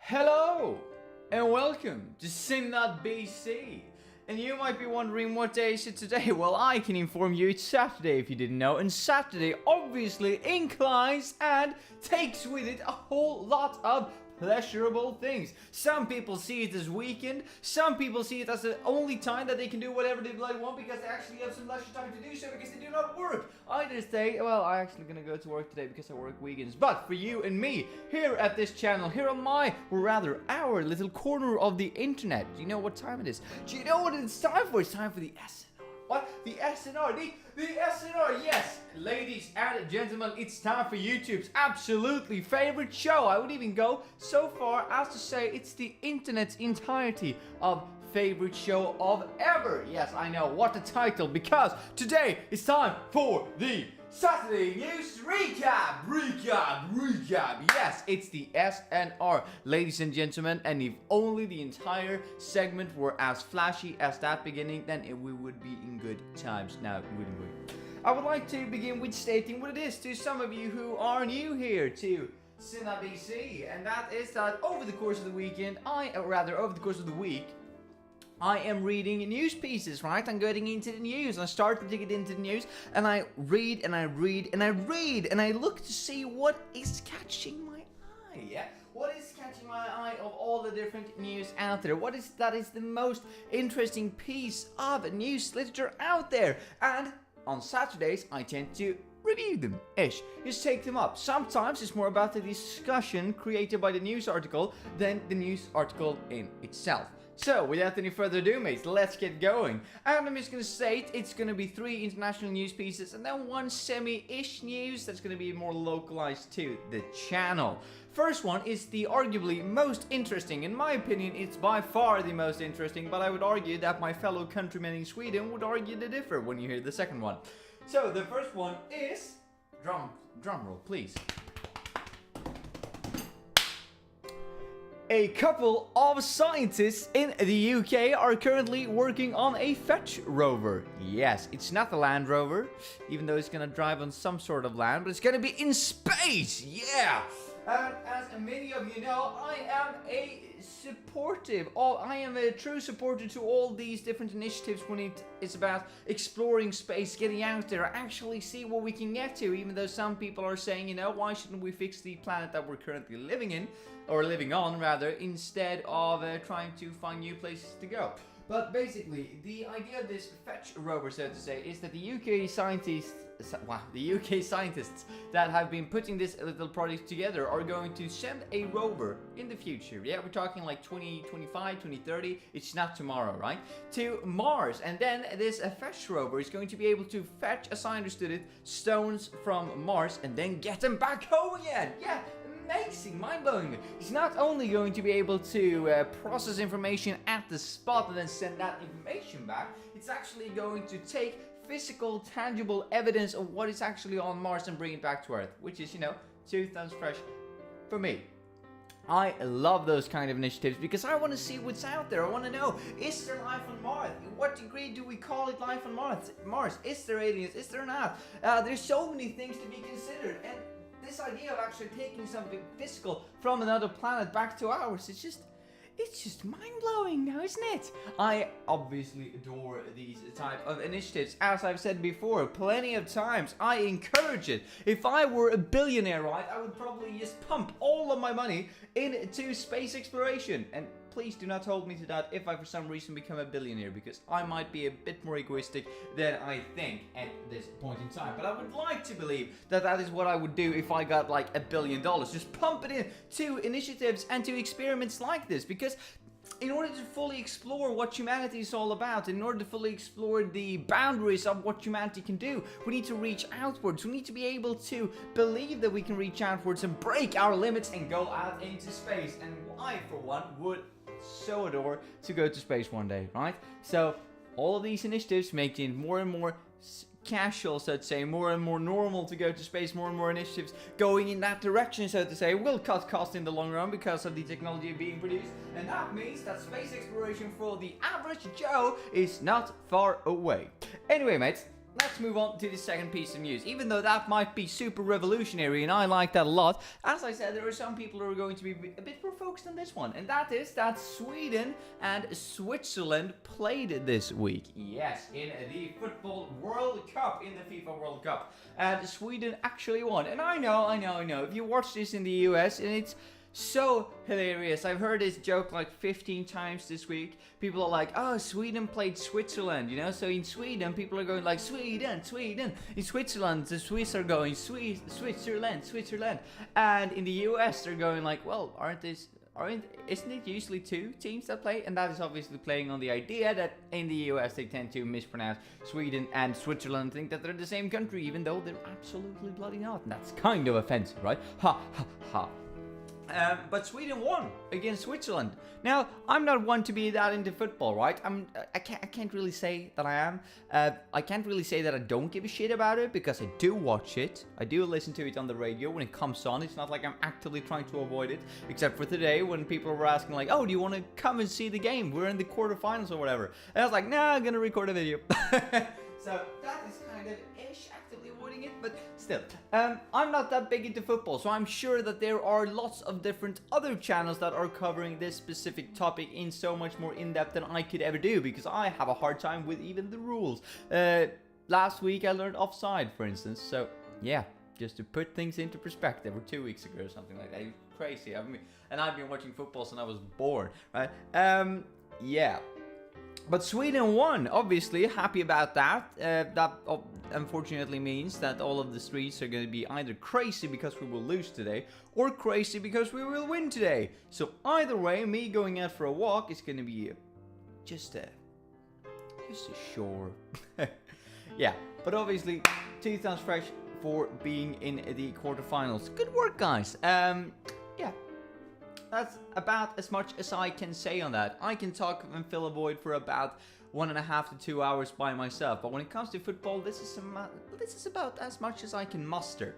Hello and welcome to Sim.BC. And you might be wondering what day is it today? Well, I can inform you it's Saturday if you didn't know. And Saturday obviously inclines and takes with it a whole lot of pleasurable things. Some people see it as weekend. Some people see it as the only time that they can do whatever they bloody want because they actually have some leisure time to do so because they do not work. I just say, well, I'm actually gonna go to work today because I work weekends. But for you and me, here at this channel, here on my, or rather our little corner of the internet, do you know what time it is? Do you know what it's time for? It's time for the SNR. What? The SNR? The SNR, yes! Ladies and gentlemen, it's time for YouTube's absolutely favorite show. I would even go so far as to say it's the internet's entirety of favorite show of ever. Yes, I know, what a title, because today it's time for the Saturday News Recap! Yes, it's the SNR, ladies and gentlemen, and if only the entire segment were as flashy as that beginning, then we would be in good times now, wouldn't we? I would like to begin with stating what it is to some of you who are new here to Sim.BC, and that is that over the course of the weekend, over the course of the week, I am reading news pieces, right? I'm getting into the news. I started to get into the news, and I read, and I read, and I read, and I look to see what is catching my eye, yeah? What is catching my eye of all the different news out there? What is that is the most interesting piece of news literature out there? And on Saturdays, I tend to review them-ish. Just take them up. Sometimes it's more about the discussion created by the news article than the news article in itself. So, without any further ado, mates, let's get going. And I'm just gonna state it's gonna be 3 international news pieces and then 1 semi-ish news that's gonna be more localized to the channel. First one is the arguably most interesting. In my opinion, it's by far the most interesting, but I would argue that my fellow countrymen in Sweden would argue the differ when you hear the second one. So, the first one is... Drum roll, please. A couple of scientists in the UK are currently working on a fetch rover. Yes, it's not a Land Rover, even though it's gonna drive on some sort of land, but it's gonna be in space, yeah! And as many of you know, I am a true supporter to all these different initiatives when it is about exploring space, getting out there, actually see what we can get to, even though some people are saying, you know, why shouldn't we fix the planet that we're currently living in, or living on rather, instead of trying to find new places to go. But basically, the idea of this fetch rover, so to say, is that the UK scientists that have been putting this little project together are going to send a rover in the future. Yeah, we're talking like 2025, 2030. It's not tomorrow, right? To Mars, and then this fetch rover is going to be able to fetch, as I understood it, stones from Mars and then get them back home again. Yeah. Amazing, mind-blowing. It's not only going to be able to process information at the spot and then send that information back, it's actually going to take physical, tangible evidence of what is actually on Mars and bring it back to Earth, which is, you know, 2 thumbs fresh for me. I love those kind of initiatives because I want to see what's out there. I want to know, is there life on Mars? In what degree do we call it life on Mars? Is there aliens? Is there not? There's so many things to be considered, and this idea of actually taking something physical from another planet back to ours, it's just mind-blowing now, isn't it? I obviously adore these type of initiatives. As I've said before, plenty of times, I encourage it. If I were a billionaire, right, I would probably just pump all of my money into space exploration. And please do not hold me to that if I for some reason become a billionaire, because I might be a bit more egoistic than I think at this point in time. But I would like to believe that that is what I would do if I got like $1 billion. Just pump it in to initiatives and to experiments like this, because in order to fully explore what humanity is all about, in order to fully explore the boundaries of what humanity can do, we need to reach outwards. We need to be able to believe that we can reach outwards and break our limits and go out into space. And I, for one, would so adore to go to space one day, right? So all of these initiatives make it more and more casual, so to say, more and more normal to go to space. More and more initiatives going in that direction, so to say, will cut costs in the long run because of the technology being produced, and that means that space exploration for the average Joe is not far away. Anyway, mates, let's move on to the second piece of news. Even though that might be super revolutionary, and I like that a lot, as I said, there are some people who are going to be a bit more focused on this one, and that is that Sweden and Switzerland played this week. Yes, in the Football World Cup, in the FIFA World Cup. And Sweden actually won. And I know. If you watch this in the US, and it's so hilarious. I've heard this joke like 15 times this week. People are like, oh, Sweden played Switzerland, you know? So in Sweden, people are going like, Sweden. In Switzerland, the Swiss are going, Switzerland. And in the US, they're going like, well, isn't it usually two teams that play? And that is obviously playing on the idea that in the US, they tend to mispronounce Sweden and Switzerland, think that they're the same country, even though they're absolutely bloody not. And that's kind of offensive, right? Ha, ha, ha. But Sweden won against Switzerland. Now, I'm not one to be that into football, right? I can't really say that I am. I can't really say that I don't give a shit about it, because I do watch it. I do listen to it on the radio when it comes on. It's not like I'm actively trying to avoid it, except for today when people were asking like, oh, do you want to come and see the game? We're in the quarterfinals or whatever. And I was like, nah, I'm gonna record a video. So that is kind of ish, actively avoiding it, but still. I'm not that big into football, so I'm sure that there are lots of different other channels that are covering this specific topic in so much more in-depth than I could ever do, because I have a hard time with even the rules. Last week I learned offside, for instance, so yeah, just to put things into perspective, or 2 weeks ago or something like that. It's crazy. And I've been watching football since I was born, right? Yeah. But Sweden won, obviously, happy about that. That unfortunately means that all of the streets are going to be either crazy because we will lose today, or crazy because we will win today. So either way, me going out for a walk is going to be just a chore. Yeah, but obviously, 2 thumbs fresh for being in the quarterfinals. Good work, guys. Yeah. That's about as much as I can say on that. I can talk and fill a void for about 1.5 to 2 hours by myself. But when it comes to football, this is about as much as I can muster.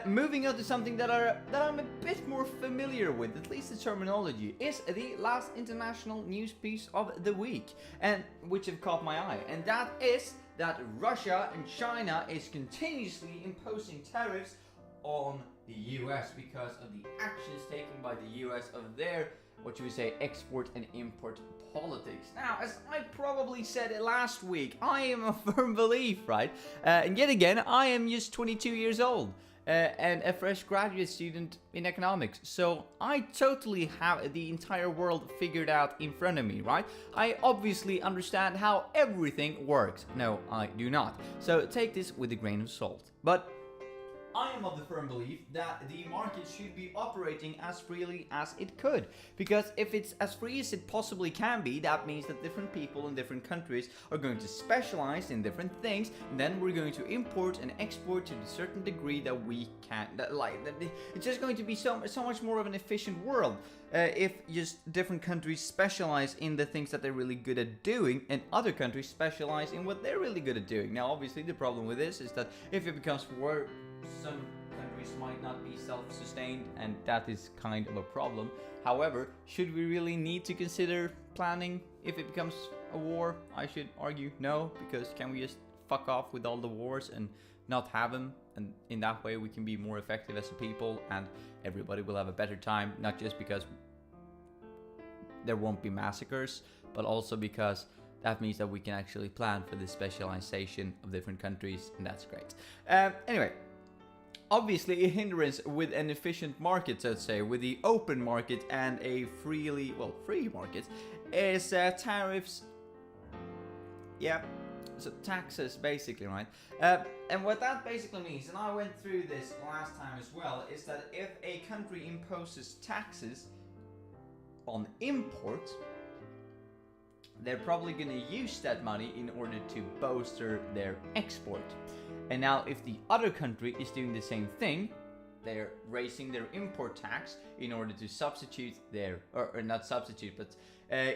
Moving on to something that I'm a bit more familiar with, at least the terminology, is the last international news piece of the week, and which have caught my eye, and that is that Russia and China is continuously imposing tariffs on the US because of the actions taken by the US of their, what you would say, export and import politics. Now, as I probably said it last week, I am a firm belief, right? And yet again, I am just 22 years old and a fresh graduate student in economics. So I totally have the entire world figured out in front of me, right? I obviously understand how everything works. No, I do not. So take this with a grain of salt. But I am of the firm belief that the market should be operating as freely as it could. Because if it's as free as it possibly can be, that means that different people in different countries are going to specialize in different things, and then we're going to import and export to a certain degree that we can. It's just going to be so much more of an efficient world if just different countries specialize in the things that they're really good at doing, and other countries specialize in what they're really good at doing. Now, obviously, the problem with this is that if it becomes war, some countries might not be self-sustained, and that is kind of a problem. However, should we really need to consider planning if it becomes a war? I should argue no, because can we just fuck off with all the wars and not have them? And in that way we can be more effective as a people, and everybody will have a better time, not just because there won't be massacres, but also because that means that we can actually plan for the specialization of different countries, and that's great. Anyway, obviously a hindrance with an efficient market, so to say, with the open market and a free market, is tariffs. Yeah, so taxes basically, right? And what that basically means, and I went through this last time as well, is that if a country imposes taxes on imports, they're probably going to use that money in order to bolster their export. And now if the other country is doing the same thing, they're raising their import tax in order to substitute their, or not substitute, but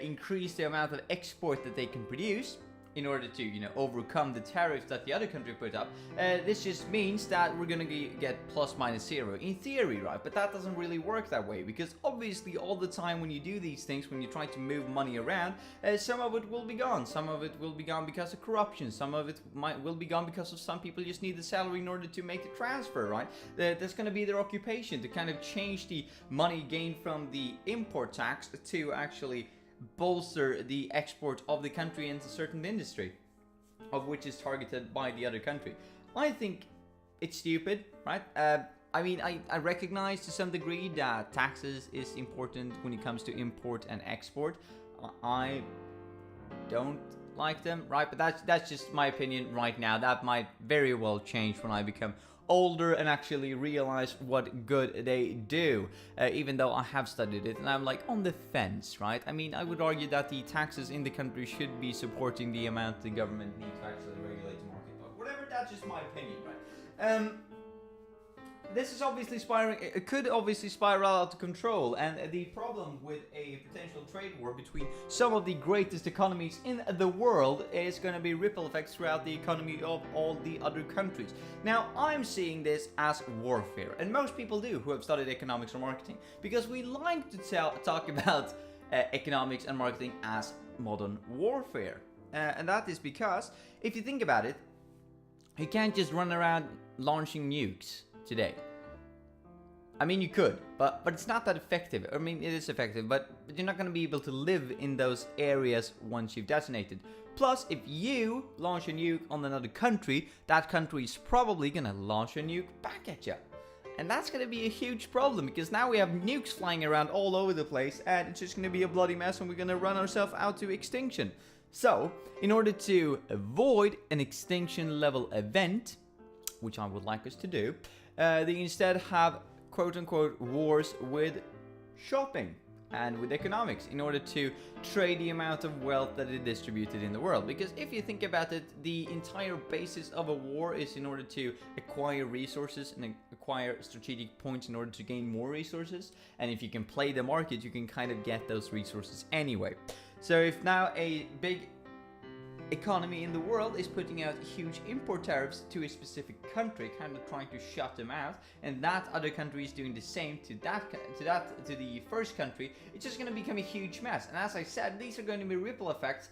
increase the amount of export that they can produce. in order to, overcome the tariffs that the other country put up. This just means that we're gonna get plus minus zero in theory, right? But that doesn't really work that way, because obviously all the time when you do these things, when you try to move money around, some of it will be gone. Some of it will be gone because of corruption. Some of it will be gone because of some people just need the salary in order to make the transfer, right? That's gonna be their occupation, to kind of change the money gained from the import tax to actually bolster the export of the country into a certain industry, of which is targeted by the other country. I think it's stupid, right? I mean, I recognize to some degree that taxes is important when it comes to import and export. I don't like them, right? But that's just my opinion right now. That might very well change when I become older and actually realize what good they do, even though I have studied it and I'm like on the fence, right? I mean, I would argue that the taxes in the country should be supporting the amount the government needs to actually regulate the market, but whatever, that's just my opinion, right? This is obviously it could obviously spiral out of control, and the problem with a potential trade war between some of the greatest economies in the world is going to be ripple effects throughout the economy of all the other countries. Now, I'm seeing this as warfare, and most people do who have studied economics or marketing, because we like to talk about economics and marketing as modern warfare. And that is because, if you think about it, you can't just run around launching nukes today. I mean, you could, but it's not that effective. I mean, it is effective, but you're not going to be able to live in those areas once you've detonated. Plus, if you launch a nuke on another country, that country is probably going to launch a nuke back at you. And that's going to be a huge problem, because now we have nukes flying around all over the place, and it's just going to be a bloody mess, and we're going to run ourselves out to extinction. So, in order to avoid an extinction level event, which I would like us to do, they instead have quote-unquote wars with shopping and with economics in order to trade the amount of wealth that is distributed in the world. Because if you think about it, the entire basis of a war is in order to acquire resources and acquire strategic points in order to gain more resources. And if you can play the market, you can kind of get those resources anyway. So if now a big economy in the world is putting out huge import tariffs to a specific country, kind of trying to shut them out, and that other country is doing the same to the first country, it's just going to become a huge mess. And as I said, these are going to be ripple effects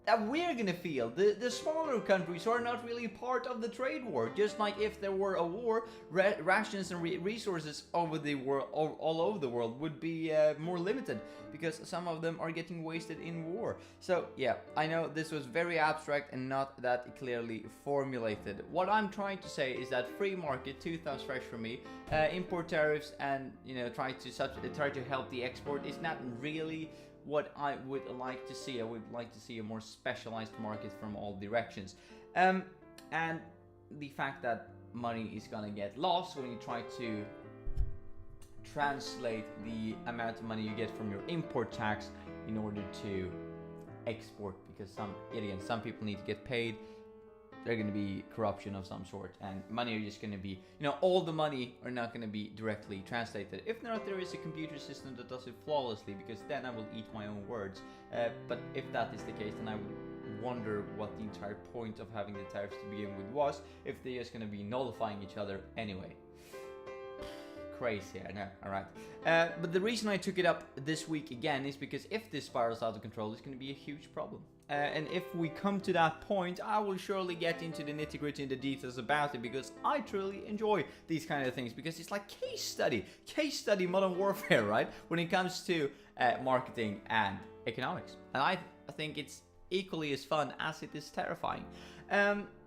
that we're gonna feel. The smaller countries who are not really part of the trade war. Just like if there were a war, rations and resources over the world, all over the world, would be more limited, because some of them are getting wasted in war. So yeah, I know this was very abstract and not that clearly formulated. What I'm trying to say is that free market, two thumbs fresh for me, import tariffs, and try to help the export is not really what I would like to see. I would like to see a more specialized market from all directions. And the fact that money is gonna get lost when you try to translate the amount of money you get from your import tax in order to export, because some people need to get paid. There's going to be corruption of some sort, and money are just going to be, all the money are not going to be directly translated. If not, there is a computer system that does it flawlessly, because then I will eat my own words. But if that is the case, then I would wonder what the entire point of having the tariffs to begin with was, if they're just going to be nullifying each other anyway. Crazy, I know, alright. But the reason I took it up this week again is because if this spirals out of control, it's going to be a huge problem. And if we come to that point, I will surely get into the nitty-gritty and the details about it, because I truly enjoy these kind of things, because it's like case study modern warfare, right? When it comes to marketing and economics. And I think it's equally as fun as it is terrifying.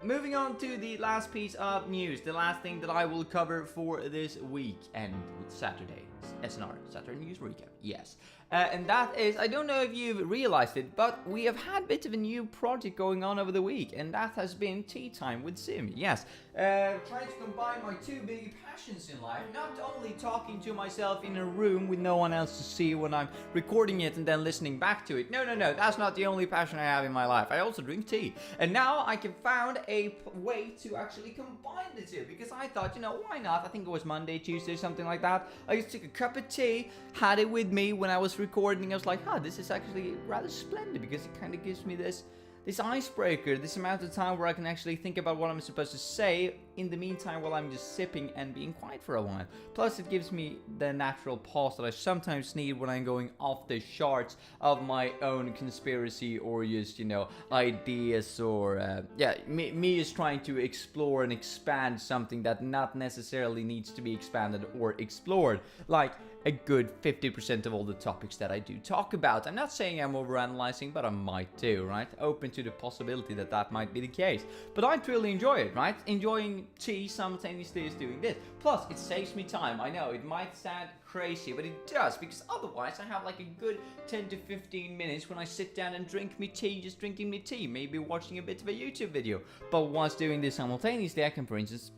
Moving on to the last piece of news, the last thing that I will cover for this week and Saturday, SNR, Saturday News Recap, yes. And that is, I don't know if you've realized it, but we have had a bit of a new project going on over the week, and that has been Tea Time with Sim, yes. Trying to combine my two big passions in life, not only talking to myself in a room with no one else to see when I'm recording it and then listening back to it. No, that's not the only passion I have in my life. I also drink tea. And now I can found a way to actually combine the two, because I thought, why not? I think it was Monday, Tuesday, something like that. I just took a cup of tea, had it with me when I was recording. I was like, this is actually rather splendid, because it kind of gives me this this icebreaker, this amount of time where I can actually think about what I'm supposed to say in the meantime while I'm just sipping and being quiet for a while. Plus it gives me the natural pause that I sometimes need when I'm going off the charts of my own conspiracy or just, you know, ideas or me is trying to explore and expand something that not necessarily needs to be expanded or explored, like a good 50% of all the topics that I do talk about. I'm not saying I'm overanalyzing, but I might too, right? Open to the possibility that that might be the case. But I truly enjoy it, right? Enjoying tea simultaneously is doing this. Plus, it saves me time. I know, it might sound crazy, but it does, because otherwise I have like a good 10 to 15 minutes when I sit down and drink me tea, just drinking me tea, maybe watching a bit of a YouTube video. But whilst doing this simultaneously, I can, for instance,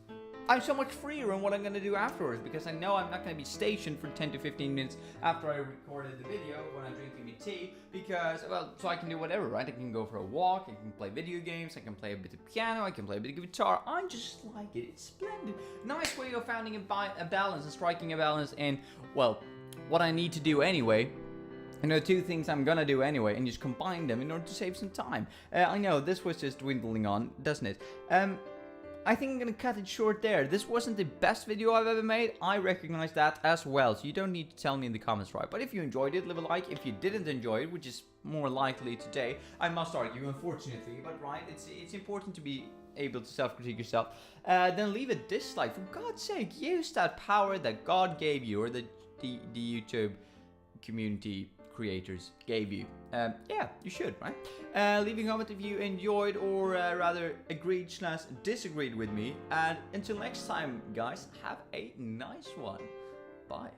I'm so much freer on what I'm going to do afterwards, because I know I'm not going to be stationed for 10 to 15 minutes after I recorded the video when I'm drinking my tea, because, well, so I can do whatever, right? I can go for a walk, I can play video games, I can play a bit of piano, I can play a bit of guitar. I just like it. It's splendid. Nice way of finding a balance and striking a balance in, well, what I need to do anyway. You know, two things I'm gonna do anyway, and just combine them in order to save some time. I know, this was just dwindling on, doesn't it? I think I'm gonna cut it short there. This wasn't the best video I've ever made. I recognize that as well, so you don't need to tell me in the comments, right? But if you enjoyed it, leave a like. If you didn't enjoy it, which is more likely today, I must argue, unfortunately, but right, it's important to be able to self-critique yourself. Then leave a dislike. For God's sake, use that power that God gave you, or the YouTube community creators gave you. Yeah, you should, right? Leave a comment if you enjoyed or rather agreed/disagreed with me. And until next time, guys, have a nice one. Bye.